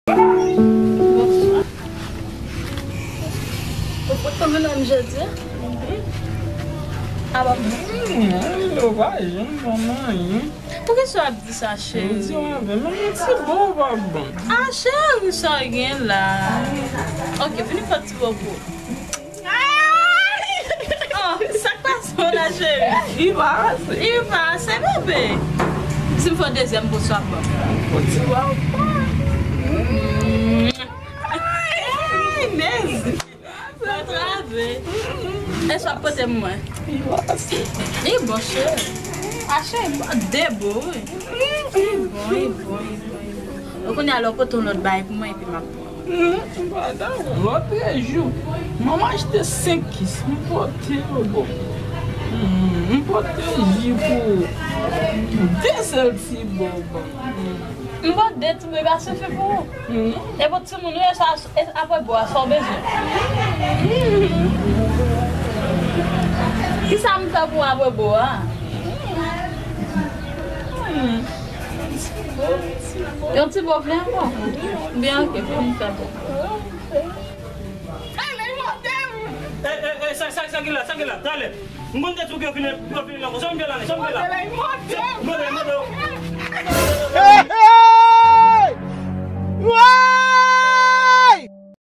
Pourquoi tu me jeudi? Ah bah por que sua dit ça, chérie? C'est bon, papa. Ah, chérie, ça rien là. Ok, venez faire petit bobo. Oh, ça passe là, chérie. Il va, c'est bébé. Si vous faites deuxième pour soi, tu vas é só poder mãe. E bom cheiro. Achei bom, bom. Eu conheço a outra no bairro, mãe, que l'autre jour, maman acheté 5 kiss, un pote pour 2 celle-ci, boba. Não vou dentro, bebê, você ficou. Eu vou te mandar essa boa, só beijo. Que sabe que é água boa? Eu te vou ver, amor. Vem aqui, vamos cá. Sai lá, dale. Não tem tu que eu vim lá, você não vê lá, só vê lá. Manda. Hey! Wow!